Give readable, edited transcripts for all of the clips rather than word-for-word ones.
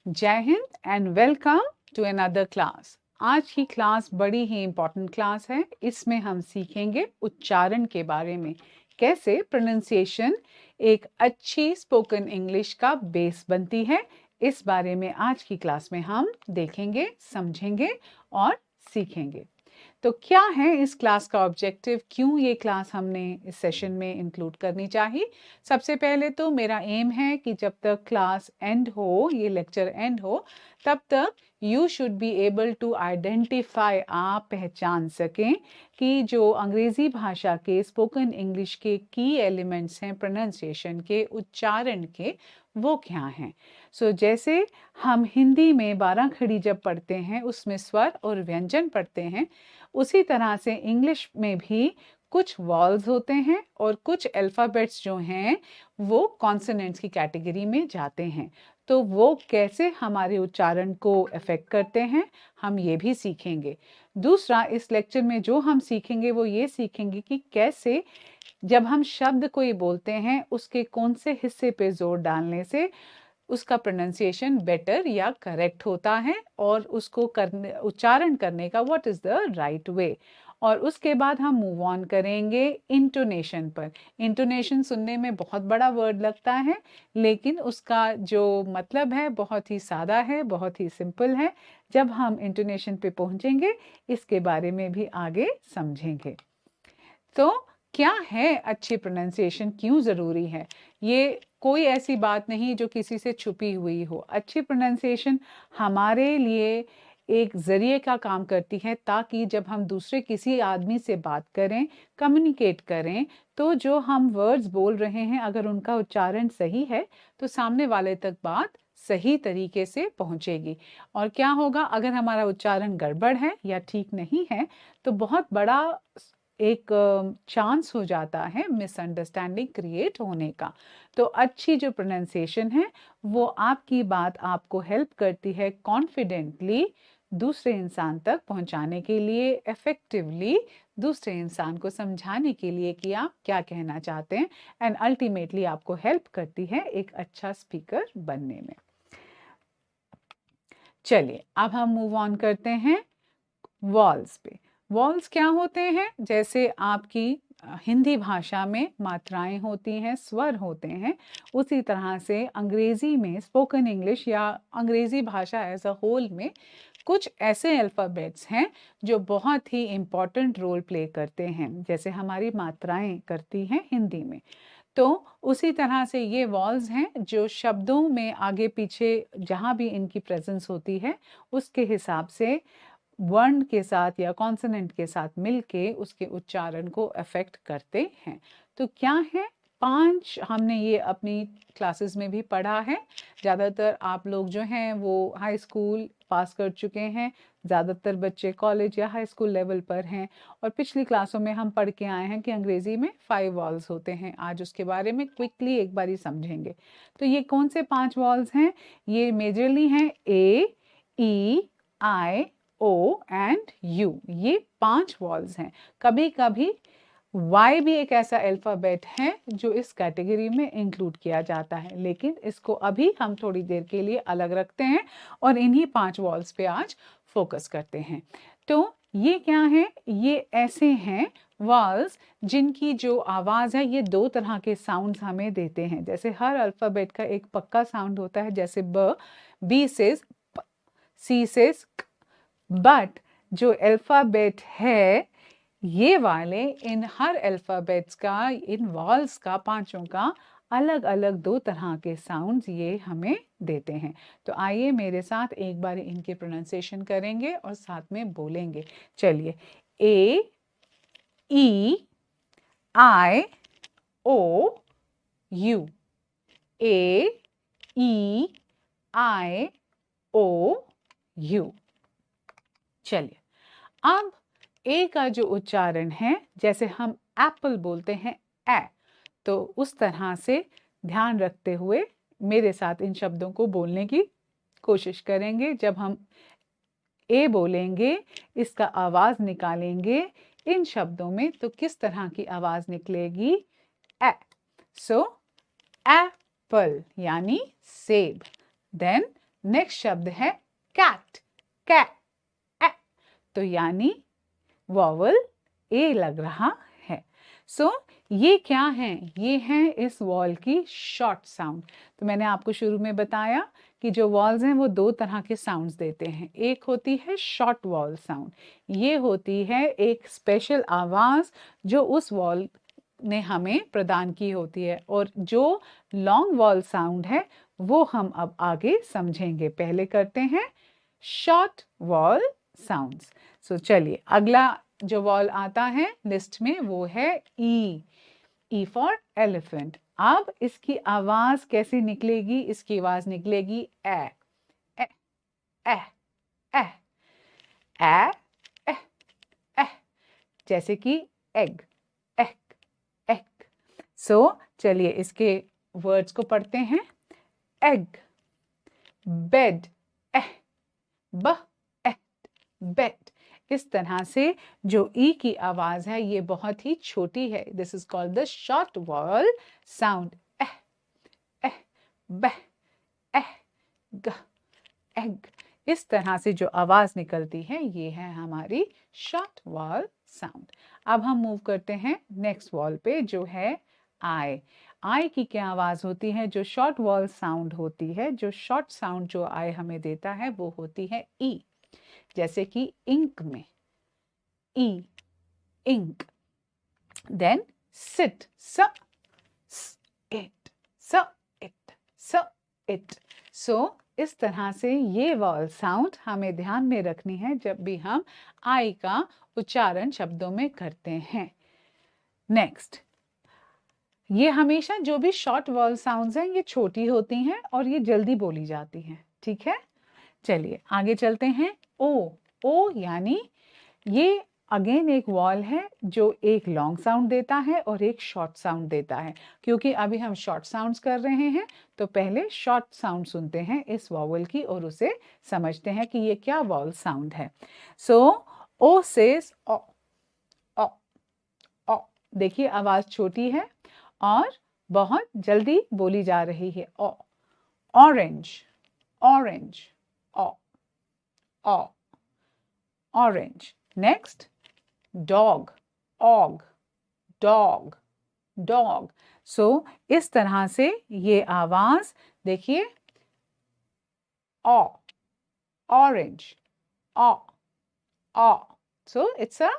जय Hind and welcome to another class. आज की क्लास बड़ी ही इम्पॉर्टेंट क्लास है। इसमें हम सीखेंगे उच्चारण के बारे में, कैसे प्रोनाउंसिएशन एक अच्छी स्पोकन इंग्लिश का बेस बनती है। इस बारे में आज की क्लास में हम देखेंगे, समझेंगे और सीखेंगे। तो क्या है इस क्लास का ऑब्जेक्टिव, क्यों ये क्लास हमने इस सेशन में इंक्लूड करनी चाहिए? सबसे पहले तो मेरा एम है कि जब तक क्लास एंड हो, ये लेक्चर एंड हो, तब तक you should be able to identify, आप पहचान सकें कि जो अंग्रेजी भाषा के स्पोकन इंग्लिश के की एलिमेंट्स हैं प्रोनाउंसिएशन के, उच्चारण के, वो क्या हैं। जैसे हम हिंदी में 12 खड़ी जब पढ़ते हैं उसमें स्वर और व्यंजन पढ़ते हैं, उसी तरह से इंग्लिश में भी कुछ वॉल्स होते हैं और कुछ अल्फ़ाबेट्स जो हैं वो कॉन्सोनेंट्स की कैटेगरी में जाते हैं। तो वो कैसे हमारे उच्चारण को अफेक्ट करते हैं, हम ये भी सीखेंगे। दूसरा, इस लेक्चर में जो हम सीखेंगे वो ये सीखेंगे कि कैसे जब हम शब्द कोई बोलते हैं उसके कौन से हिस्से पे जोर डालने से उसका प्रोनाउंसिएशन बेटर या करेक्ट होता है, और उसको करने, उच्चारण करने का what is the right way. और उसके बाद हम मूव ऑन करेंगे इंटोनेशन पर। इंटोनेशन सुनने में बहुत बड़ा वर्ड लगता है, लेकिन उसका जो मतलब है बहुत ही सादा है, बहुत ही सिंपल है। जब हम इंटोनेशन पे पहुंचेंगे इसके बारे में भी आगे समझेंगे। तो क्या है अच्छी प्रोनाउंसिएशन, क्यों ज़रूरी है? ये कोई ऐसी बात नहीं जो किसी से छुपी हुई हो। अच्छी प्रोनाउंसिएशन हमारे लिए एक ज़रिए का काम करती है, ताकि जब हम दूसरे किसी आदमी से बात करें, कम्युनिकेट करें, तो जो हम वर्ड्स बोल रहे हैं अगर उनका उच्चारण सही है तो सामने वाले तक बात सही तरीके से पहुंचेगी। और क्या होगा अगर हमारा उच्चारण गड़बड़ है या ठीक नहीं है, तो बहुत बड़ा एक चांस हो जाता है मिसअंडरस्टैंडिंग क्रिएट होने का। तो अच्छी जो प्रोनाउंसिएशन है वो आपकी बात आपको हेल्प करती है कॉन्फिडेंटली दूसरे इंसान तक पहुंचाने के लिए, इफेक्टिवली दूसरे इंसान को समझाने के लिए कि आप क्या कहना चाहते हैं, एंड अल्टीमेटली आपको हेल्प करती है एक अच्छा स्पीकर बनने में। चलिए अब हम मूव ऑन करते हैं वॉल्स पे। वॉल्स क्या होते हैं? जैसे आपकी हिंदी भाषा में मात्राएं होती हैं, स्वर होते हैं, उसी तरह से अंग्रेजी में, स्पोकन इंग्लिश या अंग्रेजी भाषा एज अ होल में कुछ ऐसे अल्फ़ाबेट्स हैं जो बहुत ही इम्पॉर्टेंट रोल प्ले करते हैं, जैसे हमारी मात्राएं करती हैं हिंदी में। तो उसी तरह से ये वॉल्स हैं जो शब्दों में आगे पीछे जहाँ भी इनकी प्रेजेंस होती है उसके हिसाब से वर्ण के साथ या कॉन्सोनेंट के साथ मिलके उसके उच्चारण को अफेक्ट करते हैं। तो क्या है? 5 हमने ये अपनी क्लासेस में भी पढ़ा है। ज़्यादातर आप लोग जो हैं वो हाई स्कूल पास कर चुके हैं, ज़्यादातर बच्चे कॉलेज या हाई स्कूल लेवल पर हैं, और पिछली क्लासों में हम पढ़ के आए हैं कि अंग्रेज़ी में 5 वॉल्स होते हैं। आज उसके बारे में क्विकली एक बारी समझेंगे। तो ये कौन से 5 वॉल्स हैं? ये मेजरली हैं ए, ई, आई, ओ एंड यू। ये 5 वॉल्स हैं। कभी कभी वाई भी एक ऐसा अल्फ़ाबेट है जो इस कैटेगरी में इंक्लूड किया जाता है, लेकिन इसको अभी हम थोड़ी देर के लिए अलग रखते हैं और इन्हीं 5 वॉल्स पे आज फोकस करते हैं। तो ये क्या है? ये ऐसे हैं वॉल्स जिनकी जो आवाज़ है ये 2 तरह के साउंड्स हमें देते हैं। जैसे हर अल्फ़ाबेट का एक पक्का साउंड होता है, जैसे ब, बी सेज प, सी सेज क। बट जो अल्फ़ाबेट है ये वाले, इन हर अल्फ़ाबेट्स का, इन वॉल्स का, पांचों का अलग अलग 2 तरह के साउंड्स ये हमें देते हैं। तो आइए मेरे साथ एक बार इनके प्रोनाउंसिएशन करेंगे और साथ में बोलेंगे। चलिए, ए, ई, आई, ओ, you. A, E, I, O, you. चलिए, अब ए का जो उच्चारण है, जैसे हम एप्पल बोलते हैं ए, तो उस तरह से ध्यान रखते हुए मेरे साथ इन शब्दों को बोलने की कोशिश करेंगे। जब हम ए बोलेंगे, इसका आवाज निकालेंगे इन शब्दों में, तो किस तरह की आवाज निकलेगी? ए। सो एप्पल यानी सेब। देन नेक्स्ट शब्द है कैट, कै, ए, तो यानी वॉवल ए लग रहा है। सो ये क्या है? ये है इस वॉल की शॉर्ट साउंड। तो मैंने आपको शुरू में बताया कि जो वॉल्स हैं वो दो तरह के साउंड्स देते हैं। एक होती है शॉर्ट वॉल साउंड, ये होती है एक स्पेशल आवाज़ जो उस वॉल ने हमें प्रदान की होती है, और जो लॉन्ग वॉल साउंड है वो हम अब आगे समझेंगे। पहले करते हैं शॉर्ट वॉल साउंड्स। सो चलिए, अगला जो वॉल आता है लिस्ट में वो है ई। E for elephant. अब इसकी आवाज कैसे निकलेगी? इसकी आवाज निकलेगी ए, ए, ए, ए, ए, ए, ए, जैसे कि एग, एग, एग। सो चलिए इसके वर्ड्स को पढ़ते हैं। एग, बेड, ए, ब, ए, बेड। इस तरह से जो ई की आवाज है ये बहुत ही छोटी है। This is called the short wall sound. एह, एह, बह, एह, ग, एग। इस तरह से जो आवाज निकलती है ये है हमारी शॉर्ट वॉल साउंड। अब हम मूव करते हैं नेक्स्ट वॉल पे जो है आई। आई की क्या आवाज होती है? जो शॉर्ट वॉल साउंड होती है, जो शॉर्ट साउंड जो आई हमें देता है वो होती है ई। जैसे कि इंक में ई, इंक। देन सिट, स, इट, स, इट, स, इट। सो इस तरह से ये वॉल साउंड हमें ध्यान में रखनी है जब भी हम आई का उच्चारण शब्दों में करते हैं। नेक्स्ट, ये हमेशा जो भी शॉर्ट वॉल साउंड्स हैं ये छोटी होती हैं और ये जल्दी बोली जाती हैं। ठीक है, चलिए आगे चलते हैं। ओ, ओ यानी ये अगेन एक वॉल है जो एक लॉन्ग साउंड देता है और एक शॉर्ट साउंड देता है। क्योंकि अभी हम शॉर्ट साउंड्स कर रहे हैं तो पहले शॉर्ट साउंड सुनते हैं इस वॉवल की और उसे समझते हैं कि ये क्या वॉल साउंड है। सो ओ सेज ओ, ओ, ओ। देखिए आवाज छोटी है और बहुत जल्दी बोली जा रही है। O, orange, orange, O, O, orange. Next, dog, og, dog, dog. So इस तरह से ये आवाज देखिए, O, orange, O, O. So it's a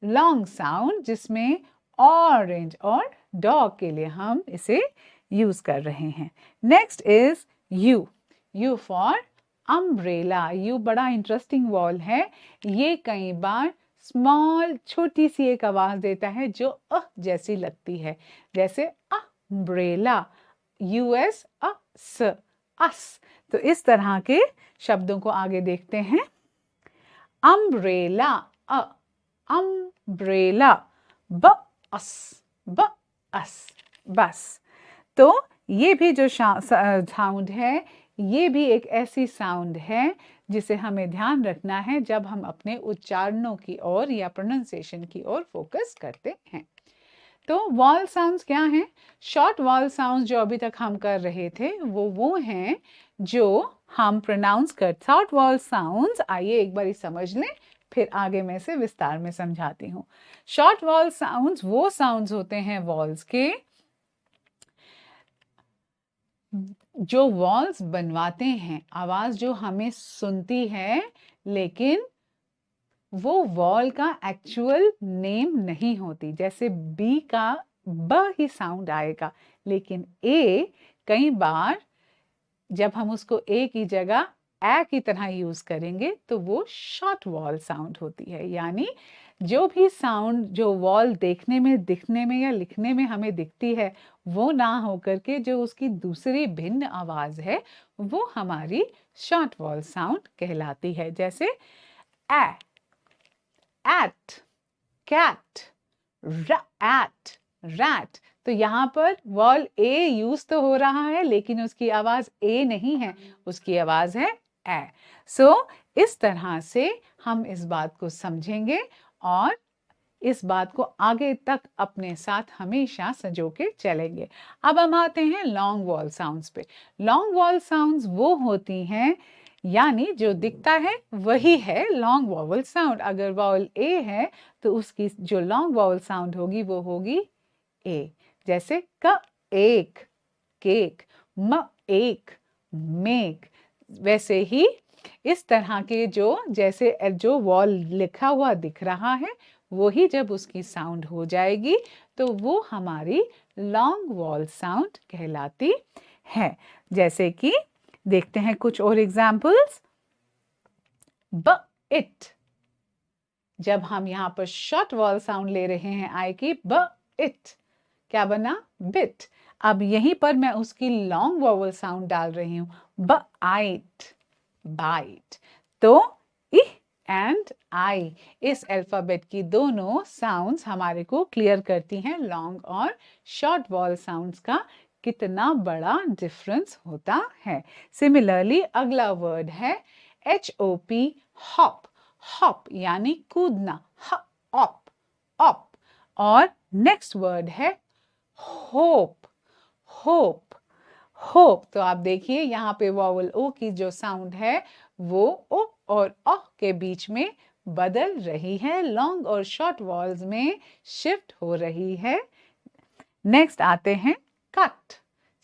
long sound जिसमें ऑरेंज और डॉग के लिए हम इसे यूज कर रहे हैं। Next is U. U for umbrella. U बड़ा इंटरेस्टिंग वॉल है। ये कई बार स्मॉल छोटी सी एक आवाज देता है जो जैसी लगती है, जैसे अम्ब्रेला, यूएस स, अस। तो इस तरह के शब्दों को आगे देखते हैं। अम्ब्रेला, अम्ब्रेला, बस, बस, बस। तो ये भी जो साउंड है ये भी एक ऐसी साउंड है जिसे हमें ध्यान रखना है जब हम अपने उच्चारणों की ओर या प्रोनाउंसिएशन की ओर फोकस करते हैं। तो वॉल साउंड्स क्या हैं? शॉर्ट वॉल साउंड्स जो अभी तक हम कर रहे थे वो हैं जो हम प्रोनाउंस कर। शॉर्ट वॉल साउंड्स आइए एक बार समझ लें, फिर आगे मैं इसे विस्तार में समझाती हूँ। शॉर्ट वॉल साउंड्स वो साउंड्स होते हैं वॉल्स के जो वॉल्स बनवाते हैं, आवाज जो हमें सुनती है लेकिन वो वॉल का एक्चुअल नेम नहीं होती। जैसे बी का ब ही साउंड आएगा, लेकिन ए कई बार जब हम उसको ए की जगह ए की तरह यूज करेंगे तो वो शॉर्ट वॉल साउंड होती है। यानी जो भी साउंड जो वॉल देखने में, दिखने में या लिखने में हमें दिखती है वो ना होकर के जो उसकी दूसरी भिन्न आवाज है वो हमारी शॉर्ट वॉल साउंड कहलाती है। जैसे ए, एट, कैट, रैट, रैट। तो यहाँ पर वॉल ए यूज तो हो रहा है लेकिन उसकी आवाज ए नहीं है, उसकी आवाज है ए। सो इस तरह से हम इस बात को समझेंगे और इस बात को आगे तक अपने साथ हमेशा संजो के चलेंगे। अब हम आते हैं लॉन्ग वॉल साउंड्स पे। लॉन्ग वॉल साउंड्स वो होती हैं, यानी जो दिखता है वही है लॉन्ग वॉवल साउंड। अगर वॉवल ए है तो उसकी जो लॉन्ग वॉवल साउंड होगी वो होगी ए। जैसे क एक, केक, म एक, मेक। वैसे ही इस तरह के जैसे जो वॉल लिखा हुआ दिख रहा है वही जब उसकी साउंड हो जाएगी तो वो हमारी लॉन्ग वॉल साउंड कहलाती है। जैसे कि देखते हैं कुछ और एग्जाम्पल्स। ब इट, जब हम यहाँ पर शॉर्ट वॉल साउंड ले रहे हैं आई की, ब इट क्या बना, बिट। अब यहीं पर मैं उसकी लॉन्ग वॉवल साउंड डाल रही हूं, ब आइट, बाइट। तो इ एंड आई इस अल्फाबेट की दोनों साउंड्स हमारे को क्लियर करती हैं लॉन्ग और शॉर्ट वॉल साउंड्स का कितना बड़ा डिफरेंस होता है। सिमिलरली अगला वर्ड है HOP, हॉप। हॉप यानी कूदना, ऑप, ऑप। और नेक्स्ट वर्ड है होप, होप, होप। तो आप देखिए यहाँ पे वॉवल ओ की जो साउंड है वो ओ और अ के बीच में बदल रही है, लॉन्ग और शॉर्ट वॉल्स में शिफ्ट हो रही है। नेक्स्ट आते हैं कट,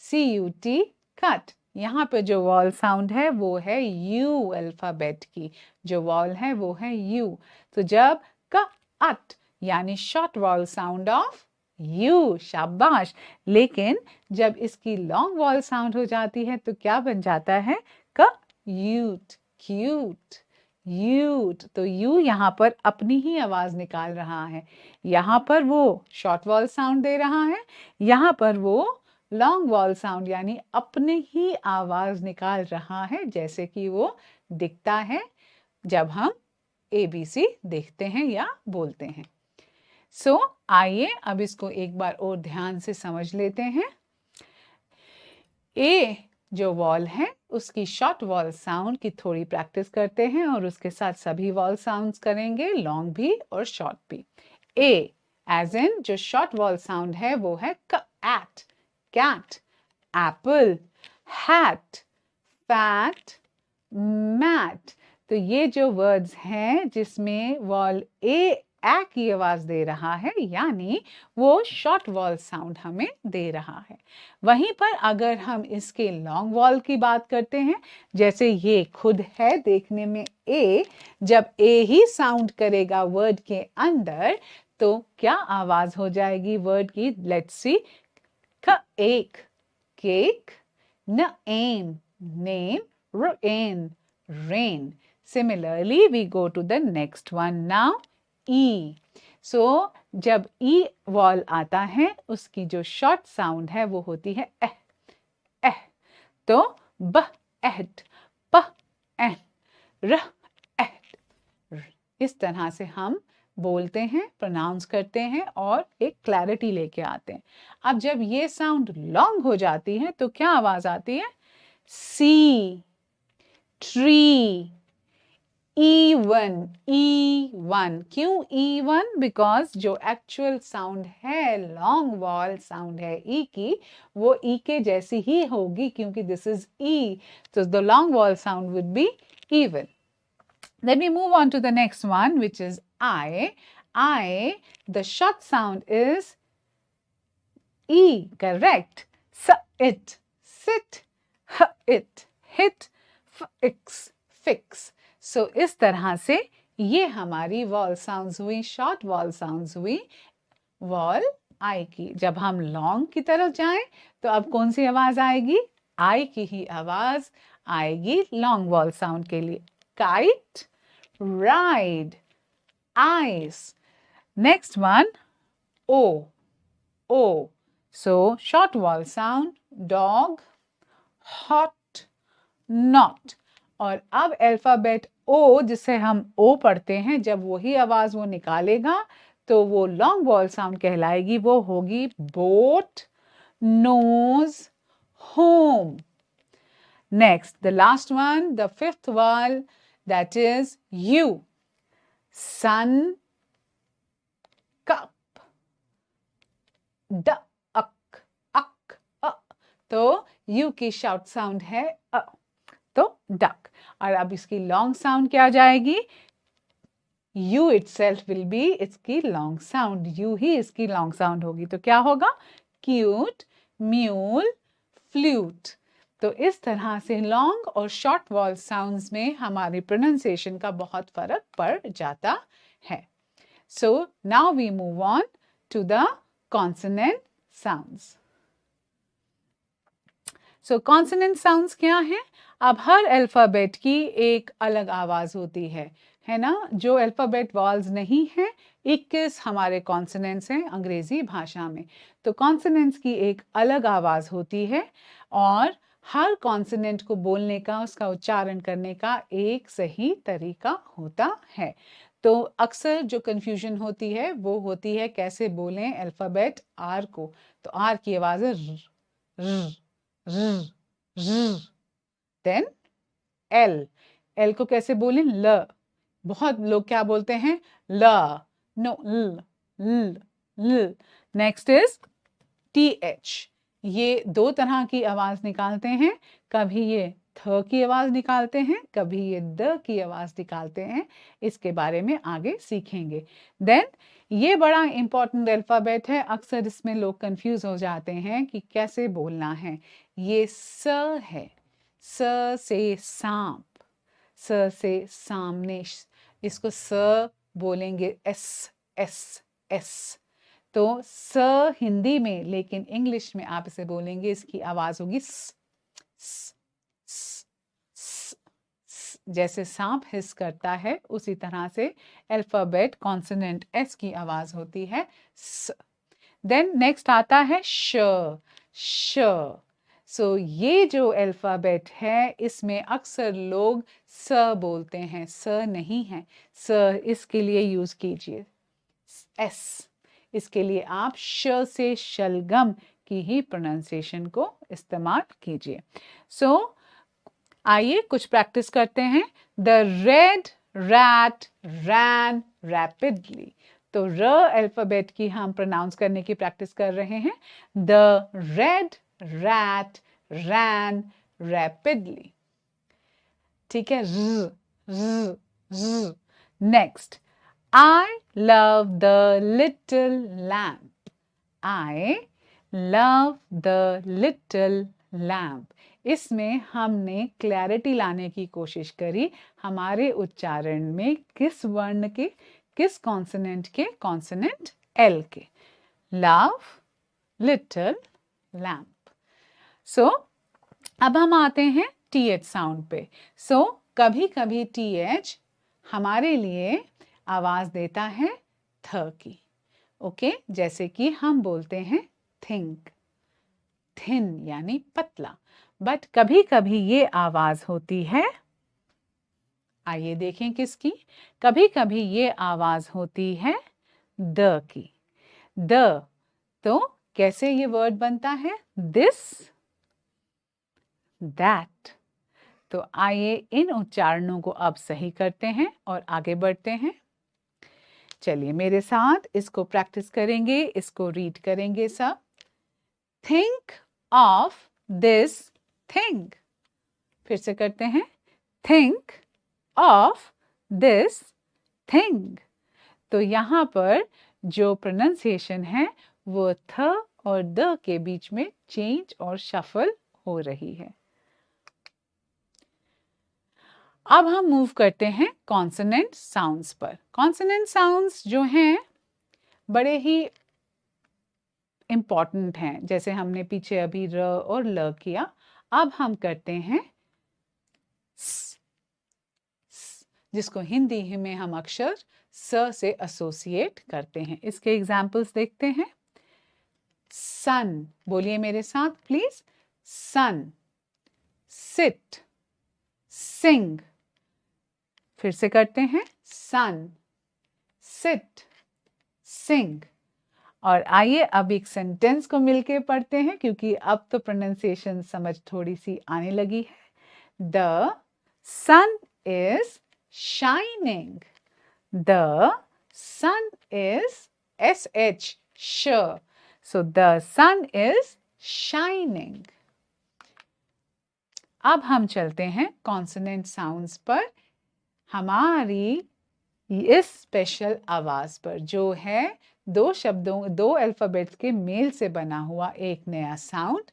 CUT, कट। यहाँ पे जो वॉल साउंड है वो है यू अल्फाबेट की, जो वॉल है वो है यू। तो जब कट यानी short wall sound of you, शाबाश। लेकिन जब इसकी लॉन्ग वॉल साउंड हो जाती है तो क्या बन जाता है, क्यूट, क्यूट, यूट। तो यू यहाँ पर अपनी ही आवाज निकाल रहा है, यहाँ पर वो शॉर्ट वॉल साउंड दे रहा है, यहाँ पर वो लॉन्ग वॉल साउंड यानी अपने ही आवाज निकाल रहा है, जैसे कि वो दिखता है जब हम ABC देखते हैं या बोलते हैं। सो आइए अब इसको एक बार और ध्यान से समझ लेते हैं। ए जो वॉल है उसकी शॉर्ट वॉल साउंड की थोड़ी प्रैक्टिस करते हैं और उसके साथ सभी वॉल साउंड्स करेंगे, लॉन्ग भी और शॉर्ट भी। ए एज इन जो शॉर्ट वॉल साउंड है वो है cat, cat, apple, hat, fat, mat. तो ये जो वर्ड्स हैं जिसमें वॉल ए की आवाज दे रहा है यानी वो शॉर्ट वॉल साउंड हमें दे रहा है। वहीं पर अगर हम इसके लॉन्ग वॉल की बात करते हैं, जैसे ये खुद है देखने में ए, जब ए ही साउंड करेगा वर्ड के अंदर तो क्या आवाज हो जाएगी वर्ड की, लेट्स सी। एक, केक, न M, name, rain, rain. Similarly, we go to the next one now, E. So, जब E वॉल आता है उसकी जो शॉर्ट साउंड है वो होती है एह, एह। तो ब एहट, प एह, र एहट। इस तरह से हम बोलते हैं, प्रोनाउंस करते हैं और एक क्लैरिटी लेके आते हैं। अब जब ये साउंड लॉन्ग हो जाती है तो क्या आवाज आती है, सी, ट्री, E1, E1। क्यों E1? बिकॉज जो एक्चुअल साउंड है लॉन्ग वॉल साउंड है ई की वो ई के जैसी ही होगी क्योंकि this is E, so the long vowel sound would be even. Then we move on to the next one, which is I. I, the short sound is E, correct. It, sit, it, hit, fix, fix. So इस तरह से ये हमारी wall sounds हुई, short wall sounds हुई wall I की। जब हम लॉन्ग की तरफ जाएं तो अब कौन सी आवाज आएगी, आई की ही आवाज आएगी लॉन्ग वॉल साउंड के लिए। Kite, ride, ice. Next one O, O. So short vowel sound, dog, hot, not. और अब अल्फाबेट ओ जिसे हम ओ पढ़ते हैं, जब वही आवाज वो निकालेगा तो वो लॉन्ग वॉल साउंड कहलाएगी, वो होगी boat, nose, home. Next the last one, the fifth vowel, that is U, sun, ड, अक, अक, अ। तो यू की शाउट साउंड है अ, तो डक। और अब इसकी लॉन्ग साउंड क्या जाएगी? यू इटसेल्फ विल बी इसकी लॉन्ग साउंड, यू ही इसकी लॉन्ग साउंड होगी। तो क्या होगा? Cute, mule, flute. तो इस तरह से लॉन्ग और शॉर्ट वॉल साउंड्स में हमारी प्रोनाउंसिएशन का बहुत फर्क पड़ जाता है। So now we move on to the consonant sounds. So consonant sounds क्या है? अब हर अल्फाबेट की एक अलग आवाज होती है ना? जो अल्फाबेट वॉल्स नहीं है, 21 हमारे कॉन्सोनेंट्स हैं अंग्रेजी भाषा में। तो कॉन्सोनेंट्स की एक अलग आवाज होती है और हर कॉन्सोनेंट को बोलने का, उसका उच्चारण करने का एक सही तरीका होता है। तो अक्सर जो कंफ्यूजन होती है वो होती है कैसे बोलें अल्फाबेट आर को। तो आर की आवाज है र, देन एल। एल को कैसे बोलें? ल। बहुत लोग क्या बोलते हैं? ल, नो, ल, ल, ल। Next is T H. ये दो तरह की आवाज निकालते हैं, कभी ये थ की आवाज निकालते हैं, कभी ये द की आवाज निकालते हैं। इसके बारे में आगे सीखेंगे। देन ये बड़ा इंपॉर्टेंट अल्फाबेट है, अक्सर इसमें लोग कंफ्यूज हो जाते हैं कि कैसे बोलना है। ये स है, स से सांप, स से सामने, इसको स बोलेंगे एस, एस, एस। तो स हिंदी में, लेकिन इंग्लिश में आप इसे बोलेंगे, इसकी आवाज होगी स, स, स, स, स। जैसे सांप हिस करता है उसी तरह से अल्फाबेट कॉन्सोनेंट एस की आवाज होती है स। देन नेक्स्ट आता है श, श। सो ये जो अल्फाबेट है इसमें अक्सर लोग स बोलते हैं, स नहीं है। स इसके लिए यूज कीजिए एस। इसके लिए आप श से शलगम की ही प्रोनाउंसिएशन को इस्तेमाल कीजिए। सो आइए कुछ प्रैक्टिस करते हैं। The red rat ran rapidly. तो र अल्फाबेट की हम प्रोनाउंस करने की प्रैक्टिस कर रहे हैं। The red rat ran rapidly. ठीक है? Next, I love the little lamp. I love the little lamp. इसमें हमने क्लैरिटी लाने की कोशिश करी हमारे उच्चारण में, किस वर्ण के, किस कॉन्सोनेंट के? कॉन्सोनेंट एल के। Love, little, lamp. सो अब हम आते हैं टीएच साउंड पे। सो कभी कभी टीएच हमारे लिए आवाज देता है थ की। ओके, जैसे कि हम बोलते हैं थिंक, थिन यानी पतला। बट कभी कभी ये आवाज होती है, आइए देखें किसकी। कभी कभी ये आवाज होती है द की। द, तो कैसे ये वर्ड बनता है? This, that. तो आइए इन उच्चारणों को अब सही करते हैं और आगे बढ़ते हैं। चलिए मेरे साथ इसको प्रैक्टिस करेंगे, इसको रीड करेंगे सब। Think of this thing. फिर से करते हैं। Think of this thing. तो यहाँ पर जो प्रोनाउंसिएशन है वो थ और द के बीच में चेंज और शफल हो रही है। अब हम मूव करते हैं कॉन्सोनेंट साउंड्स पर। कॉन्सोनेंट साउंड्स जो हैं बड़े ही इंपॉर्टेंट हैं। जैसे हमने पीछे अभी र और ल किया, अब हम करते हैं स, जिसको हिंदी में हम अक्षर स से एसोसिएट करते हैं। इसके एग्जाम्पल्स देखते हैं। सन, बोलिए मेरे साथ प्लीज। सन, सिट, सिंग। फिर से करते हैं। सन, सिट, सिंग। और आइए अब एक सेंटेंस को मिलके पढ़ते हैं, क्योंकि अब तो प्रोनाउंसिएशन समझ थोड़ी सी आने लगी है। The sun is shining. The sun is SH, श। So the sun is shining. अब हम चलते हैं कॉन्सोनेंट साउंड्स पर, हमारी इस स्पेशल आवाज पर, जो है दो शब्दों, दो अल्फाबेट्स के मेल से बना हुआ एक नया साउंड,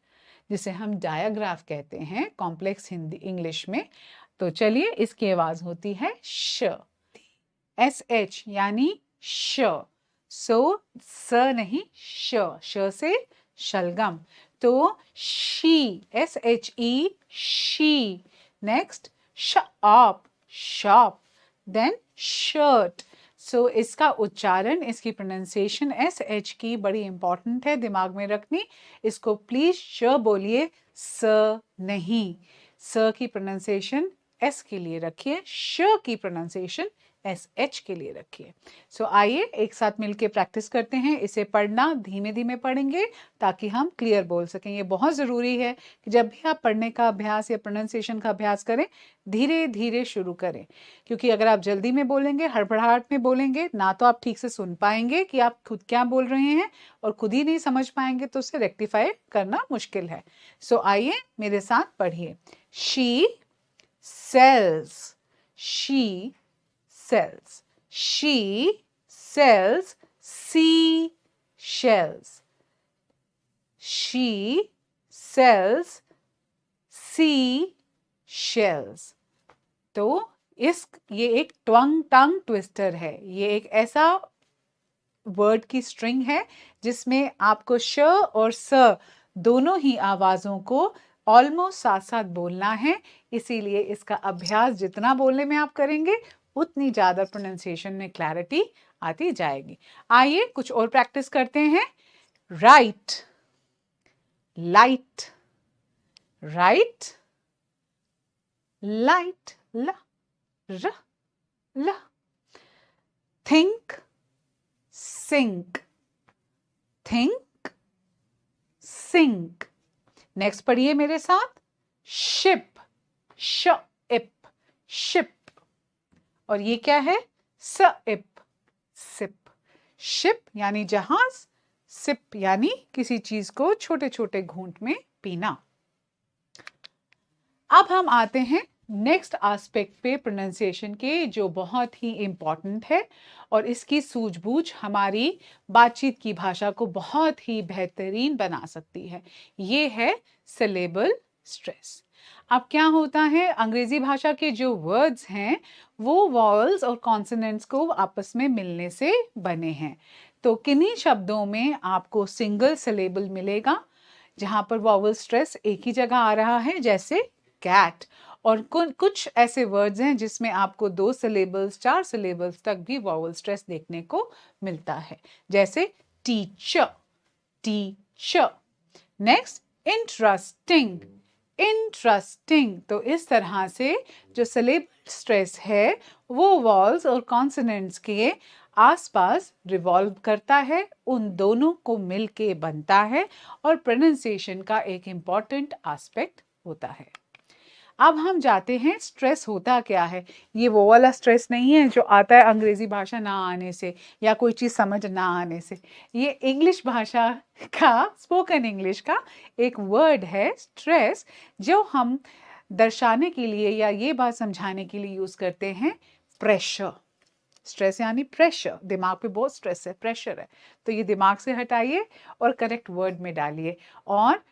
जिसे हम डायग्राफ कहते हैं कॉम्प्लेक्स हिंदी इंग्लिश में। तो चलिए, इसकी आवाज होती है श, SH यानी श। सो स नहीं, श से शलगम। तो she, SHE, she. Next shop, shop. Then shirt. So इसका उच्चारण, इसकी प्रोनाउंसिएशन SH की बड़ी इंपॉर्टेंट है, दिमाग में रखनी। इसको प्लीज श बोलिए, स नहीं। स की प्रोनाउंसिएशन S के लिए रखिए, श की प्रोनाउंसिएशन SH के लिए रखिए। सो आइए एक साथ मिलके प्रैक्टिस करते हैं। इसे पढ़ना धीमे धीमे पढ़ेंगे ताकि हम क्लियर बोल सकें। ये बहुत ज़रूरी है कि जब भी आप पढ़ने का अभ्यास या प्रोनाउंसिएशन का अभ्यास करें, धीरे धीरे शुरू करें, क्योंकि अगर आप जल्दी में बोलेंगे, हड़बड़ाहट में बोलेंगे ना, तो आप ठीक से सुन पाएंगे कि आप खुद क्या बोल रहे हैं, और खुद ही नहीं समझ पाएंगे तो उसे रेक्टिफाई करना मुश्किल है। सो आइए मेरे साथ पढ़िए। She sells, she sells, she sells seashells, she sells seashells। तो ये एक टंग ट्विस्टर है। ये एक ऐसा वर्ड की स्ट्रिंग है जिसमें आपको श और स दोनों ही आवाजों को ऑलमोस्ट साथ साथ बोलना है। इसीलिए इसका अभ्यास जितना बोलने में आप करेंगे, उतनी ज्यादा प्रोनाउंसिएशन में क्लैरिटी आती जाएगी। आइए कुछ और प्रैक्टिस करते हैं। राइट, लाइट, राइट, लाइट, ल, र, ल। Think, sink, think, sink. Next पढ़िए मेरे साथ। Ship, ship, ship. और ये क्या है? SIP, SIP. शिप यानी जहाज, सिप यानी किसी चीज को छोटे छोटे घूंट में पीना। अब हम आते हैं नेक्स्ट एस्पेक्ट पे प्रोनाउंसिएशन के, जो बहुत ही इंपॉर्टेंट है, और इसकी सूझबूझ हमारी बातचीत की भाषा को बहुत ही बेहतरीन बना सकती है। ये है सिलेबल स्ट्रेस। अब क्या होता है, अंग्रेजी भाषा के जो वर्ड्स हैं वो वॉवल्स और कॉन्सोनेंट्स को आपस में मिलने से बने हैं। तो किन्हीं शब्दों में आपको सिंगल सिलेबल मिलेगा जहां पर वॉवल स्ट्रेस एक ही जगह आ रहा है, जैसे कैट। और कुछ ऐसे वर्ड्स हैं जिसमें आपको 2 सिलेबल्स, 4 सिलेबल्स तक भी वॉवल स्ट्रेस देखने को मिलता है, जैसे teacher, teacher. Next interesting, interesting. तो इस तरह से जो सिलेबल स्ट्रेस है वो वॉवल्स और कॉन्सोनेंट्स के आसपास रिवॉल्व करता है, उन दोनों को मिलके बनता है और प्रोनाउंसिएशन का एक इम्पॉर्टेंट एस्पेक्ट होता है। अब हम जाते हैं स्ट्रेस होता क्या है। ये वो वाला स्ट्रेस नहीं है जो आता है अंग्रेजी भाषा ना आने से या कोई चीज़ समझ ना आने से। ये इंग्लिश भाषा का, स्पोकन इंग्लिश का एक वर्ड है स्ट्रेस, जो हम दर्शाने के लिए या ये बात समझाने के लिए यूज़ करते हैं, प्रेशर। स्ट्रेस यानी प्रेशर, दिमाग पे बहुत स्ट्रेस है, प्रेशर है, तो ये दिमाग से हटाइए और करेक्ट वर्ड में डालिए और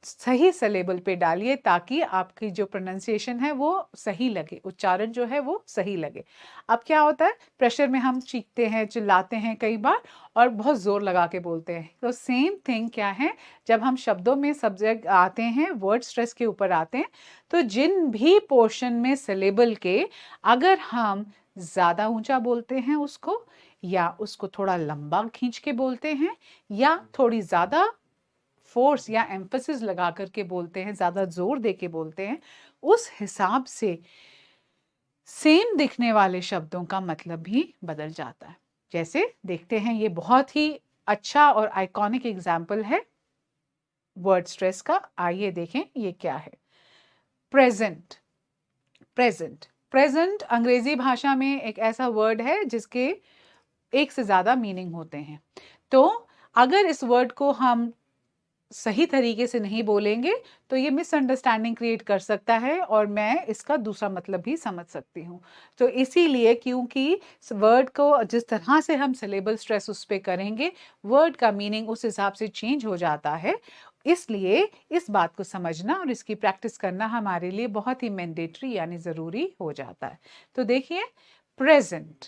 सही सिलेबल पे डालिए, ताकि आपकी जो प्रोनाउंसिएशन है वो सही लगे, उच्चारण जो है वो सही लगे। अब क्या होता है, प्रेशर में हम चीखते हैं, चिल्लाते हैं कई बार और बहुत जोर लगा के बोलते हैं। तो सेम थिंग क्या है, जब हम शब्दों में सब्जेक्ट आते हैं, वर्ड स्ट्रेस के ऊपर आते हैं, तो जिन भी पोर्शन में सिलेबल के अगर हम ज़्यादा ऊंचा बोलते हैं उसको, या उसको थोड़ा लंबा खींच के बोलते हैं, या थोड़ी ज़्यादा फोर्स या एम्फसिस लगा करके बोलते हैं, ज़्यादा जोर दे के बोलते हैं, उस हिसाब से सेम दिखने वाले शब्दों का मतलब भी बदल जाता है। जैसे देखते हैं, ये बहुत ही अच्छा और आइकॉनिक एग्जाम्पल है वर्ड स्ट्रेस का। आइए देखें ये क्या है। प्रेजेंट, प्रेजेंट, प्रेजेंट अंग्रेजी भाषा में एक ऐसा वर्ड है जिसके एक से ज्यादा मीनिंग होते हैं। तो अगर इस वर्ड को हम सही तरीके से नहीं बोलेंगे तो ये मिसअंडरस्टैंडिंग क्रिएट कर सकता है और मैं इसका दूसरा मतलब भी समझ सकती हूँ। तो इसीलिए क्योंकि वर्ड को जिस तरह से हम सिलेबल स्ट्रेस उस पे करेंगे, वर्ड का मीनिंग उस हिसाब से चेंज हो जाता है। इसलिए इस बात को समझना और इसकी प्रैक्टिस करना हमारे लिए बहुत ही मैंडेटरी यानी ज़रूरी हो जाता है। तो देखिए, प्रेजेंट,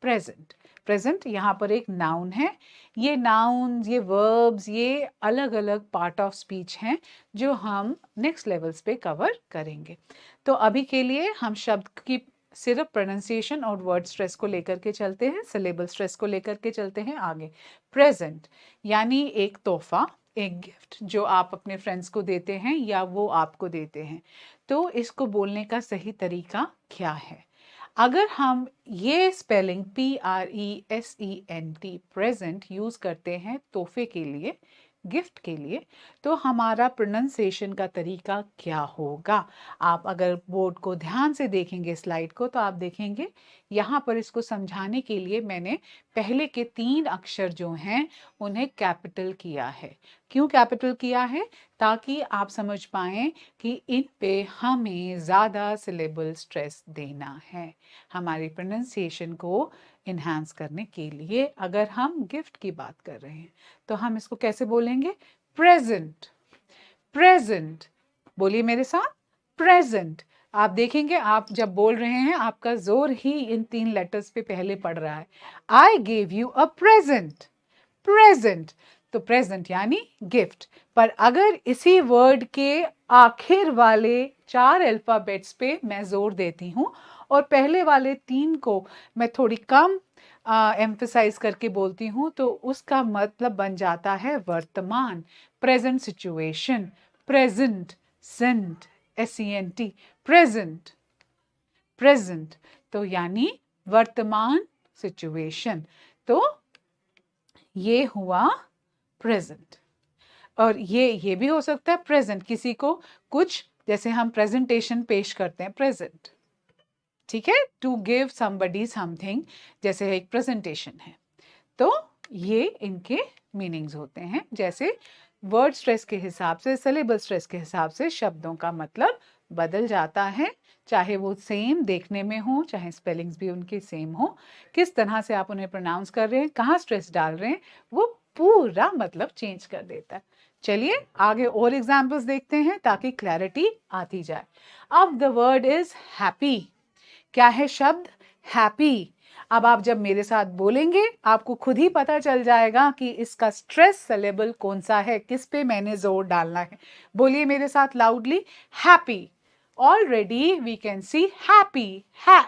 प्रेजेंट, प्रेजेंट यहाँ पर एक नाउन है। ये नाउन, ये वर्ब्स, ये अलग अलग पार्ट ऑफ स्पीच हैं जो हम नेक्स्ट लेवल्स पे कवर करेंगे। तो अभी के लिए हम शब्द की सिर्फ प्रोनाउंसिएशन और वर्ड स्ट्रेस को लेकर के चलते हैं, सिलेबल स्ट्रेस को लेकर के चलते हैं आगे। प्रेजेंट यानी एक तोहफा, एक गिफ्ट जो आप अपने फ्रेंड्स को देते हैं या वो आपको देते हैं। तो इसको बोलने का सही तरीका क्या है? अगर हम ये स्पेलिंग PRESENT प्रेजेंट यूज करते हैं तोहफे के लिए, गिफ्ट के लिए, तो हमारा प्रोनाउंसिएशन का तरीका क्या होगा? आप अगर बोर्ड को ध्यान से देखेंगे, स्लाइड को, तो आप देखेंगे यहाँ पर इसको समझाने के लिए मैंने पहले के 3 अक्षर जो हैं उन्हें कैपिटल किया है। क्यों कैपिटल किया है? ताकि आप समझ पाएं कि इन पे हमें ज़्यादा सिलेबल स्ट्रेस देना है हमारी प्रोनाउंसिएशन को इन्हांस करने के लिए। अगर हम गिफ्ट की बात कर रहे हैं तो हम इसको कैसे बोलेंगे? Present, present. बोलिए मेरे साथ, प्रेजेंट। आप देखेंगे आप जब बोल रहे हैं आपका जोर ही इन 3 लेटर्स पे पहले पड़ रहा है। I gave you a present, present. तो प्रेजेंट यानी गिफ्ट। पर अगर इसी वर्ड के आखिर वाले 4 अल्फाबेट्स पे मैं जोर देती हूँ और पहले वाले 3 को मैं थोड़ी कम एम्फसाइज करके बोलती हूँ तो उसका मतलब बन जाता है वर्तमान, present situation, present, sent, SENT, present, present. तो यानी वर्तमान सिचुएशन। तो ये हुआ प्रेजेंट। और ये भी हो सकता है प्रेजेंट, किसी को कुछ, जैसे हम प्रेजेंटेशन पेश करते हैं, प्रेजेंट, ठीक है, टू गिव समबडी समथिंग, जैसे एक प्रेजेंटेशन है। तो ये इनके मीनिंग्स होते हैं। जैसे वर्ड स्ट्रेस के हिसाब से, सिलेबल स्ट्रेस के हिसाब से शब्दों का मतलब बदल जाता है, चाहे वो सेम देखने में हो, चाहे स्पेलिंग्स भी उनके सेम हो, किस तरह से आप उन्हें प्रोनाउंस कर रहे हैं, कहाँ स्ट्रेस डाल रहे हैं, वो पूरा मतलब चेंज कर देता है। चलिए आगे और एग्जाम्पल्स देखते हैं ताकि क्लैरिटी आती जाए। अब द वर्ड इज हैप्पी। क्या है शब्द? हैप्पी। अब आप जब मेरे साथ बोलेंगे आपको खुद ही पता चल जाएगा कि इसका स्ट्रेस सिलेबल कौन सा है, किस पे मैंने जोर डालना है। बोलिए मेरे साथ loudly, happy. Already we can see happy, है।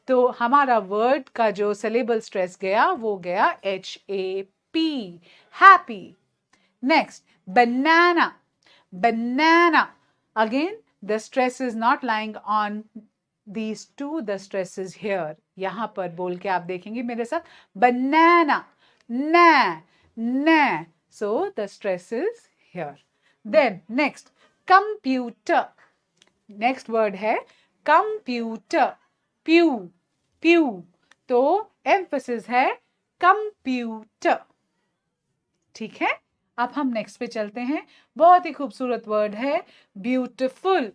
तो हमारा वर्ड का जो सिलेबल स्ट्रेस गया वो गया HAP, happy. Next, banana, banana. Again, the stress is not lying on these two, the stress is here. यहां पर बोल के आप देखेंगे मेरे साथ, banana, na, na. So the stress is here. Then next, computer. Next word है computer, pew, pew. तो emphasis है computer. ठीक है, अब हम नेक्स्ट पे चलते हैं। बहुत ही खूबसूरत वर्ड है ब्यूटिफुल,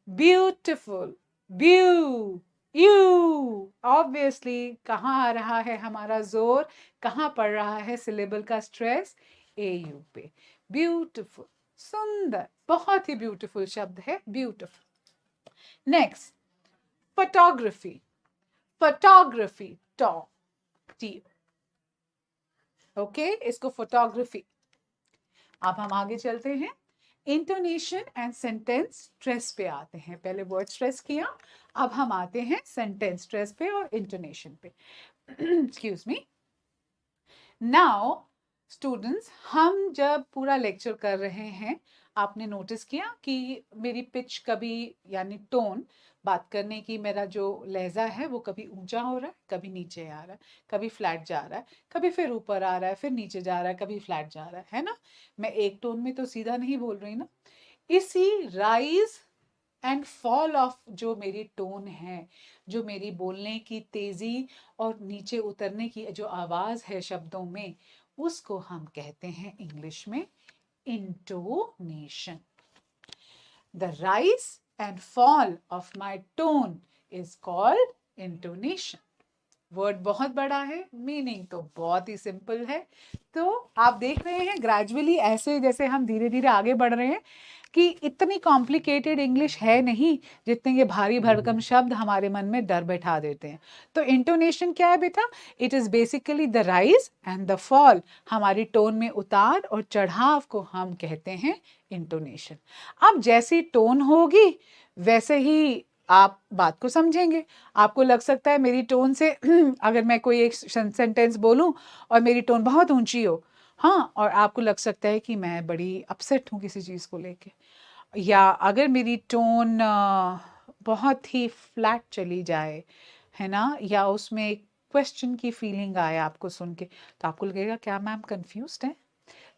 ब्यूटिफुल, ब्यू, यू। ऑब्वियसली कहाँ आ रहा है हमारा जोर, कहाँ पड़ रहा है सिलेबल का स्ट्रेस? AU पे। ब्यूटिफुल, सुंदर, बहुत ही ब्यूटिफुल शब्द है beautiful. Next, photography, photography, T, okay, इसको फोटोग्राफी। अब हम आगे चलते हैं, इंटोनेशन एंड सेंटेंस स्ट्रेस पे आते हैं। पहले वर्ड स्ट्रेस किया, अब हम आते हैं सेंटेंस स्ट्रेस पे और इंटोनेशन पे। Excuse me. नाउ स्टूडेंट्स, हम जब पूरा लेक्चर कर रहे हैं, आपने नोटिस किया कि मेरी पिच कभी यानी टोन, बात करने की मेरा जो लहजा है वो कभी ऊंचा हो रहा है, कभी नीचे आ रहा है, कभी फ्लैट जा रहा है, कभी फिर ऊपर आ रहा है, फिर नीचे जा रहा है, कभी फ्लैट जा रहा है ना? मैं एक टोन में तो सीधा नहीं बोल रही ना। इसी राइज एंड फॉल ऑफ जो मेरी टोन है, जो मेरी बोलने की तेजी और नीचे उतरने की जो आवाज है शब्दों में, उसको हम कहते हैं इंग्लिश में intonation. The rise and fall of my tone is called intonation. Word बहुत बड़ा है, मीनिंग तो बहुत ही सिंपल है. तो आप देख रहे हैं ग्रेजुअली ऐसे जैसे हम धीरे धीरे आगे बढ़ रहे हैं कि इतनी कॉम्प्लिकेटेड इंग्लिश है नहीं जितने ये भारी भरकम शब्द हमारे मन में डर बैठा देते हैं. तो इंटोनेशन क्या है बेटा? It is basically the rise and the fall. हमारी टोन में उतार और चढ़ाव को हम कहते हैं इंटोनेशन. अब जैसी टोन होगी वैसे ही आप बात को समझेंगे. आपको लग सकता है मेरी टोन से अगर मैं कोई एक सेंटेंस बोलूं और मेरी टोन बहुत ऊंची हो, हाँ, और आपको लग सकता है कि मैं बड़ी अपसेट हूँ किसी चीज़ को लेके. या अगर मेरी टोन बहुत ही फ्लैट चली जाए, है ना, या उसमें एक क्वेश्चन की फीलिंग आए आपको सुन के, तो आपको लगेगा क्या मैम कंफ्यूज्ड है.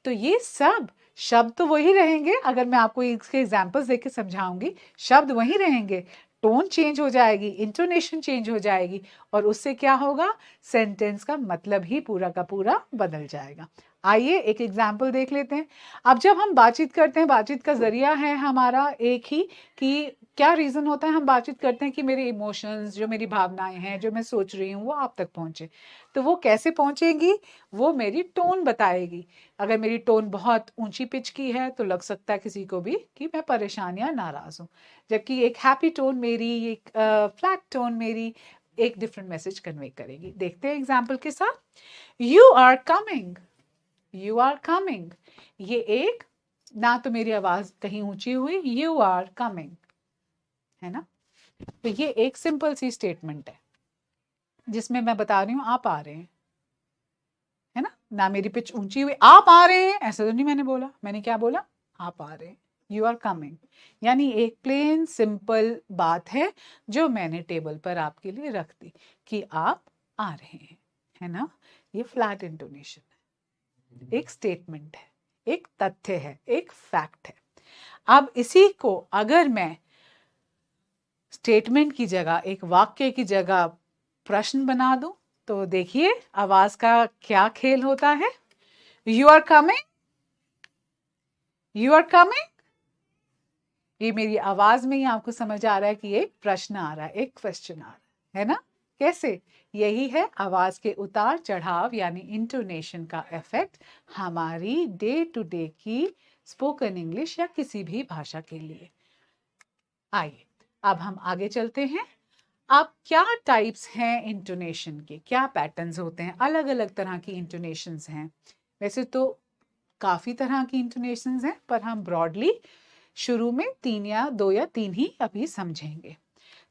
तो ये सब शब्द तो वही रहेंगे. अगर मैं आपको इसके एग्जांपल्स देके समझाऊंगी, शब्द वही रहेंगे, टोन चेंज हो जाएगी, इंटोनेशन चेंज हो जाएगी, और उससे क्या होगा, सेंटेंस का मतलब ही पूरा का पूरा बदल जाएगा. आइए एक एग्जाम्पल देख लेते हैं. अब जब हम बातचीत करते हैं, बातचीत का जरिया है हमारा एक ही, कि क्या रीज़न होता है हम बातचीत करते हैं कि मेरे इमोशंस, जो मेरी भावनाएं हैं, जो मैं सोच रही हूँ वो आप तक पहुँचे. तो वो कैसे पहुँचेंगी, वो मेरी टोन बताएगी. अगर मेरी टोन बहुत ऊंची पिच की है तो लग सकता है किसी को भी कि मैं परेशान या नाराज़ हूँ, जबकि एक हैप्पी टोन मेरी, एक फ्लैट टोन मेरी एक डिफरेंट मैसेज कन्वे करेगी. देखते हैं एग्जाम्पल के साथ. You are coming. You are coming, ये एक, ना तो मेरी आवाज कहीं ऊंची हुई, यू आर कमिंग, है ना. तो ये एक सिंपल सी स्टेटमेंट है जिसमें मैं बता रही हूँ आप आ रहे हैं, है ना मेरी पिच ऊंची हुई, आप आ रहे हैं, ऐसा तो नहीं मैंने बोला. मैंने क्या बोला? आप आ रहे हैं, यू आर कमिंग. यानी एक प्लेन सिंपल बात है जो मैंने टेबल पर आपके लिए रख दी कि आप आ रहे हैं, है ना. ये फ्लैट इंटोनेशन है, एक स्टेटमेंट है, एक तथ्य है, एक फैक्ट है. अब इसी को अगर मैं स्टेटमेंट की जगह, एक वाक्य की जगह प्रश्न बना दूं, तो देखिए आवाज का क्या खेल होता है. You are coming, you are coming, ये मेरी आवाज में ही आपको समझ आ रहा है कि एक प्रश्न आ रहा है, एक क्वेश्चन आ रहा है ना. कैसे? यही है आवाज के उतार चढ़ाव यानी इंटोनेशन का इफेक्ट हमारी डे टू डे की स्पोकन इंग्लिश या किसी भी भाषा के लिए. आइए अब हम आगे चलते हैं. अब क्या टाइप्स हैं इंटोनेशन के, क्या पैटर्न्स होते हैं, अलग अलग तरह की इंटोनेशंस हैं. वैसे तो काफी तरह की इंटोनेशंस हैं, पर हम ब्रॉडली शुरू में 3 या 2 या 3 ही अभी समझेंगे.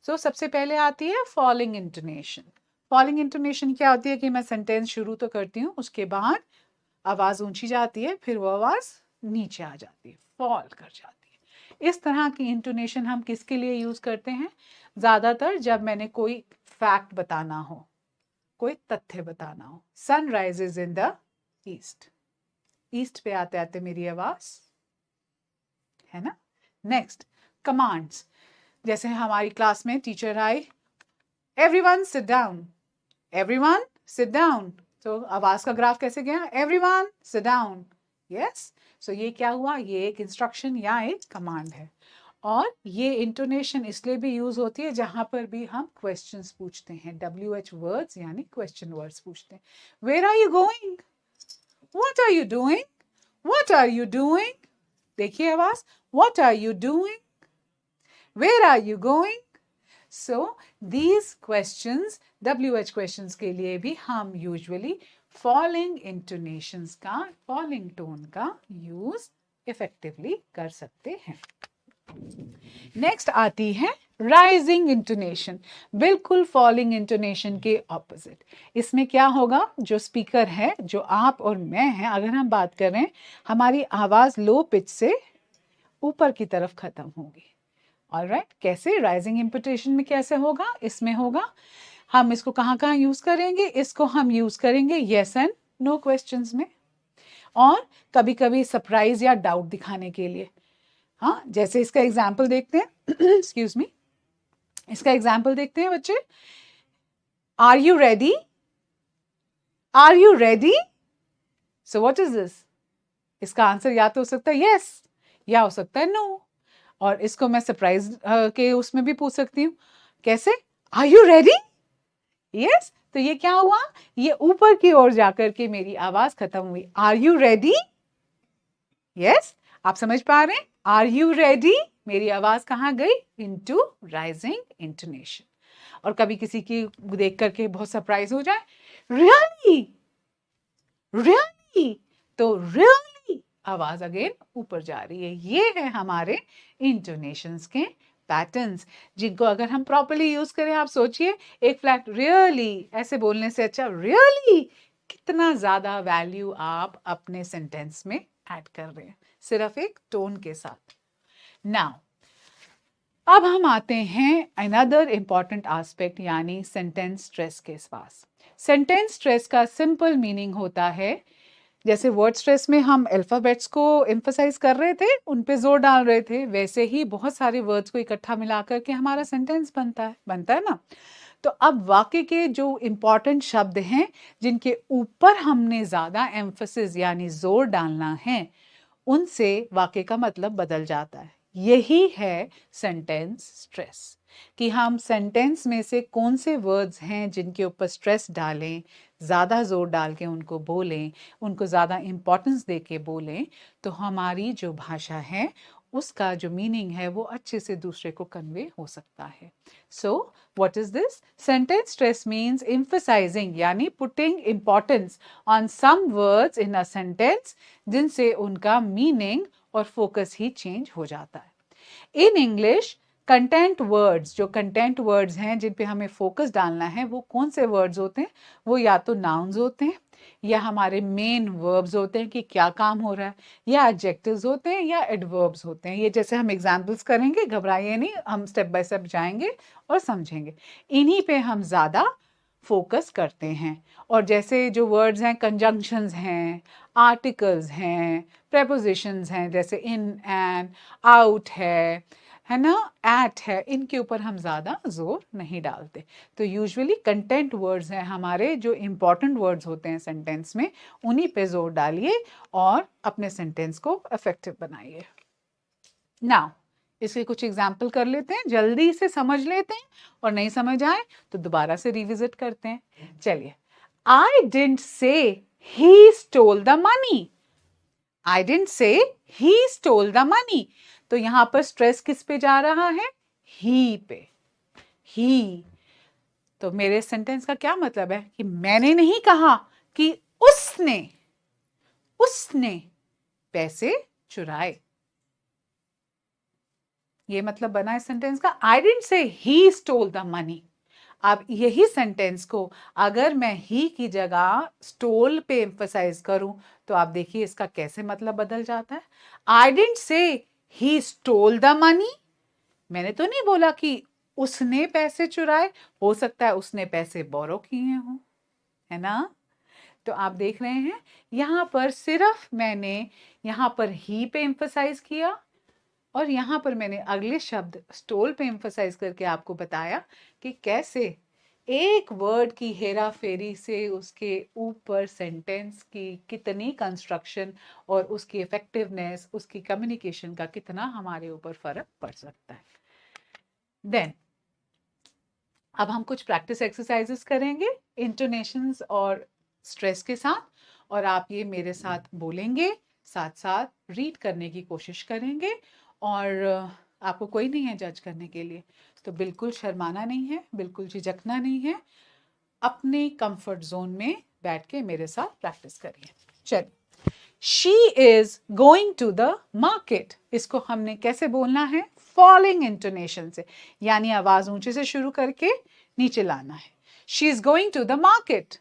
सो सबसे पहले आती है फॉलिंग इंटोनेशन. फॉलिंग इंटोनेशन क्या होती है कि मैं सेंटेंस शुरू तो करती हूँ, उसके बाद आवाज ऊंची जाती है, फिर वो आवाज नीचे आ जाती है, फॉल कर जाती है. इस तरह की इंटोनेशन हम किसके लिए यूज करते हैं? ज्यादातर जब मैंने कोई फैक्ट बताना हो, कोई तथ्य बताना हो. Sun rises in the east. East पे आते आते मेरी आवाज, है ना. Next commands. जैसे हमारी क्लास में टीचर आई, everyone sit down, everyone sit down. तो आवाज का ग्राफ कैसे गया? Everyone sit down. Yes. So ये क्या हुआ? ये एक इंस्ट्रक्शन या एक कमांड है. और ये इंटोनेशन इसलिए भी यूज होती है जहां पर भी हम क्वेश्चंस पूछते हैं, WH वर्ड्स यानी क्वेश्चन वर्ड्स पूछते हैं. Where are you going? What are you doing? What are you doing? देखिए आवाज, what are you doing? Where are you going? So these questions, WH questions के लिए भी हम यूजुअली फॉलिंग इंटोनेशंस का, फॉलिंग टोन का यूज इफेक्टिवली कर सकते हैं. नेक्स्ट आती है राइजिंग इंटोनेशन. बिल्कुल फॉलिंग इंटोनेशन के ऑपोजिट. इसमें क्या होगा? जो स्पीकर है, जो आप और मैं हैं, अगर हम बात कर रहे हैं, हमारी आवाज लो पिच से ऊपर की तरफ खत्म होगी. ऑलराइट. कैसे? राइजिंग इंटोनेशन में कैसे होगा? इसमें होगा, हम इसको कहाँ कहाँ यूज करेंगे? इसको हम यूज करेंगे यस एंड नो क्वेश्चंस में, और कभी कभी सरप्राइज या डाउट दिखाने के लिए. हाँ, जैसे इसका एग्जाम्पल देखते हैं. एक्सक्यूज मी, इसका एग्जाम्पल देखते हैं बच्चे. Are you ready? Are you ready? So what is this? इसका आंसर या तो हो सकता है यस या हो सकता है नो। और इसको मैं सरप्राइज के उसमें भी पूछ सकती हूँ, कैसे? Are you ready? यस। तो ये क्या हुआ? ये ऊपर की ओर जाकर के मेरी आवाज खत्म हुई। Are you ready? यस। आप समझ पा रहे हैं? Are you ready? मेरी आवाज कहाँ गई? Into rising intonation. और कभी किसी की देख करके बहुत सरप्राइज हो जाए, रियली रियली, तो रियली आवाज अगेन ऊपर जा रही है। ये है हमारे इंटोनेशंस के पैटर्न्स, जिनको अगर हम प्रॉपर्ली यूज करें, आप सोचिए एक फ्लैट रियली ऐसे बोलने से अच्छा रियली कितना ज्यादा वैल्यू आप अपने सेंटेंस में ऐड कर रहे हैं सिर्फ एक टोन के साथ। नाउ अब हम आते हैं अनदर इंपॉर्टेंट एस्पेक्ट, यानी सेंटेंस स्ट्रेस के पास। सेंटेंस स्ट्रेस का सिंपल मीनिंग होता है, जैसे वर्ड स्ट्रेस में हम अल्फाबेट्स को एम्फसाइज कर रहे थे, उन पे जोर डाल रहे थे, वैसे ही बहुत सारे वर्ड्स को इकट्ठा मिलाकर के हमारा सेंटेंस बनता है ना। तो अब वाक्य के जो इम्पॉर्टेंट शब्द हैं, जिनके ऊपर हमने ज्यादा एम्फसिस यानी जोर डालना है, उनसे वाक्य का मतलब बदल जाता है। यही है सेंटेंस स्ट्रेस, कि हम सेंटेंस में से कौन से वर्ड्स हैं जिनके ऊपर स्ट्रेस डालें, ज़्यादा जोर डाल के उनको बोलें, उनको ज़्यादा इम्पोर्टेंस दे के बोलें, तो हमारी जो भाषा है उसका जो मीनिंग है वो अच्छे से दूसरे को कन्वे हो सकता है। So what is this? Sentence stress means emphasising यानी putting importance on some words in a sentence, जिनसे उनका मीनिंग और फोकस ही चेंज हो जाता है। इन इंग्लिश कंटेंट वर्ड्स, जो कंटेंट वर्ड्स हैं जिन पे हमें फोकस डालना है, वो कौन से वर्ड्स होते हैं? वो या तो नाउन्स होते हैं, या हमारे मेन वर्ब्स होते हैं कि क्या काम हो रहा है, या एडजेक्टिव्स होते हैं, या एडवर्ब्स होते हैं। ये जैसे हम एग्जाम्पल्स करेंगे, घबराइए नहीं, हम स्टेप बाय स्टेप जाएंगे और समझेंगे। इन्हीं पे हम ज़्यादा फोकस करते हैं। और जैसे जो वर्ड्स हैं, कंजंक्शंस हैं, आर्टिकल्स हैं, प्रेपोजिशंस हैं, जैसे इन एंड आउट है ना, एट है, इनके ऊपर हम ज़्यादा जोर नहीं डालते। तो यूजुअली कंटेंट वर्ड्स हैं हमारे, जो इम्पॉर्टेंट वर्ड्स होते हैं सेंटेंस में, उन्हीं पे जोर डालिए और अपने सेंटेंस को इफेक्टिव बनाइए। नाउ इसके कुछ एग्जाम्पल कर लेते हैं, जल्दी से समझ लेते हैं, और नहीं समझ आए तो दोबारा से रिविजिट करते हैं। चलिए, I didn't say he stole the money. I didn't say he stole the money. तो यहां पर स्ट्रेस किस पे जा रहा है? ही पे। ही। तो मेरे सेंटेंस का क्या मतलब है कि मैंने नहीं कहा कि उसने पैसे चुराए। ये मतलब बना है सेंटेंस का। I didn't say he stole the money. अब यही सेंटेंस को अगर मैं ही की जगह स्टोल पे एम्फसाइज करूं, तो आप देखिए इसका कैसे मतलब बदल जाता है। I didn't say he stole the money. मैंने तो नहीं बोला कि उसने पैसे चुराए, हो सकता है उसने पैसे बोरो किए हों, है ना। तो आप देख रहे हैं यहां पर सिर्फ मैंने यहां पर ही पे एम्फसाइज किया, और यहां पर मैंने अगले शब्द स्टोल पे एम्फसाइज करके आपको बताया कि कैसे एक वर्ड की हेरा फेरी से उसके ऊपर सेंटेंस की कितनी कंस्ट्रक्शन और उसकी इफेक्टिवनेस, उसकी कम्युनिकेशन का कितना हमारे ऊपर फर्क पड़ सकता है। देन अब हम कुछ प्रैक्टिस एक्सरसाइजेस करेंगे इंटोनेशंस और स्ट्रेस के साथ, और आप ये मेरे साथ बोलेंगे, साथ साथ रीड करने की कोशिश करेंगे। और आपको कोई नहीं है जज करने के लिए, तो बिल्कुल शर्माना नहीं है, बिल्कुल झिझकना नहीं है। अपने कंफर्ट जोन में बैठ के मेरे साथ प्रैक्टिस करिए। चलिए, she is going to the market. इसको हमने कैसे बोलना है? फॉलिंग इंटोनेशन से, यानी आवाज ऊंचे से शुरू करके नीचे लाना है। She is going to the market.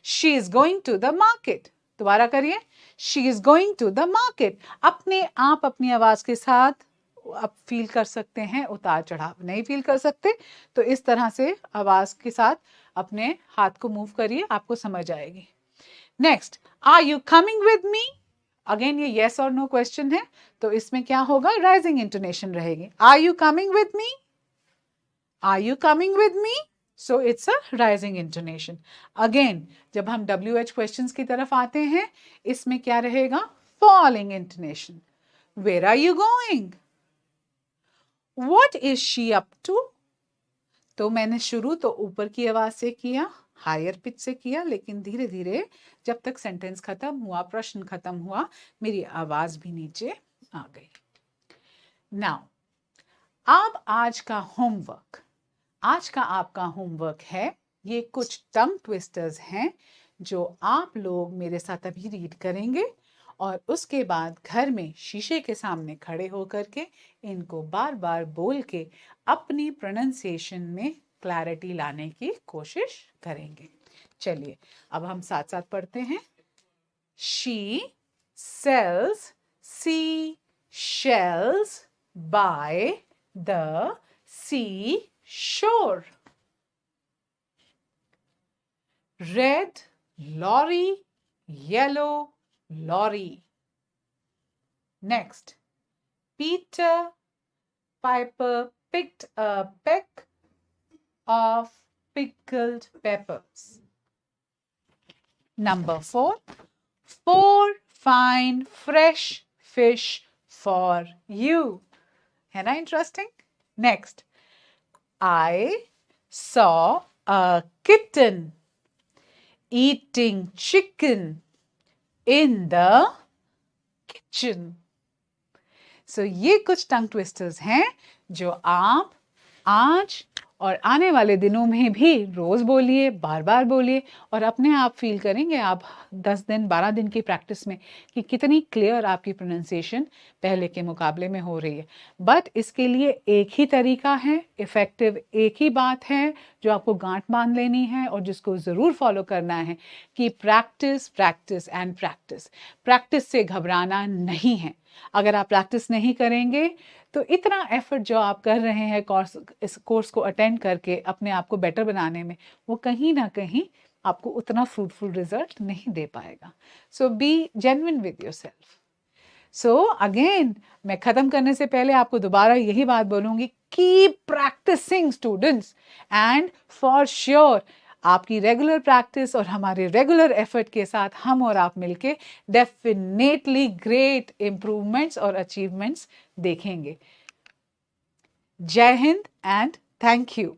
She is going to the market. दोबारा करिए, she is going to the market. अपने आप अपनी आवाज के साथ आप फील कर सकते हैं उतार चढ़ाव, नहीं फील कर सकते तो इस तरह से आवाज के साथ अपने हाथ को मूव करिए, आपको समझ आएगी। Next, are you coming with me. Again ये येस और नो क्वेश्चन है, तो इसमें क्या होगा? राइजिंग इंटोनेशन रहेगी। Are you coming with me? Are you coming with me? So it's a rising intonation. Again जब हम WH क्वेश्चंस की तरफ आते हैं, इसमें क्या रहेगा? Falling intonation. Where are you going? What is she up to? तो मैंने शुरू तो ऊपर की आवाज से किया, हायर पिच से किया, लेकिन धीरे धीरे जब तक सेंटेंस खत्म हुआ, प्रश्न खत्म हुआ, मेरी आवाज भी नीचे आ गई। नाउ अब आज का होमवर्क, आज का आपका होमवर्क है, ये कुछ टंग ट्विस्टर्स हैं जो आप लोग मेरे साथ अभी रीड करेंगे और उसके बाद घर में शीशे के सामने खड़े होकर के इनको बार बार बोल के अपनी प्रोनाउंसिएशन में क्लैरिटी लाने की कोशिश करेंगे। चलिए अब हम साथ साथ पढ़ते हैं। She sells sea shells by the sea shore. Red lorry, yellow lorry. Next, Peter Piper picked a peck of pickled peppers. Number 4, 4 fine fresh fish for you. है ना interesting? Next, I saw a kitten eating chicken in the kitchen. So ये कुछ टंग twisters हैं जो आप आज और आने वाले दिनों में भी रोज बोलिए, बार बार बोलिए और अपने आप फील करेंगे आप 10 दिन 12 दिन की प्रैक्टिस में कि कितनी क्लियर आपकी प्रोनाउंसिएशन पहले के मुकाबले में हो रही है। बट इसके लिए एक ही तरीका है, इफ़ेक्टिव एक ही बात है जो आपको गांठ बांध लेनी है और जिसको ज़रूर फॉलो करना है कि practice practice and practice. Practice से घबराना नहीं है। अगर आप प्रैक्टिस नहीं करेंगे तो इतना एफर्ट जो आप कर रहे हैं इस कोर्स को अटेंड करके अपने आप को बेटर बनाने में, वो कहीं ना कहीं आपको उतना फ्रूटफुल रिजल्ट नहीं दे पाएगा। So be genuine with yourself. So again मैं ख़त्म करने से पहले आपको दोबारा यही बात बोलूँगी, keep practicing students and for sure आपकी रेगुलर प्रैक्टिस और हमारे रेगुलर एफर्ट के साथ हम और आप मिलके डेफिनेटली ग्रेट इम्प्रूवमेंट्स और अचीवमेंट्स देखेंगे। जय हिंद एंड थैंक यू।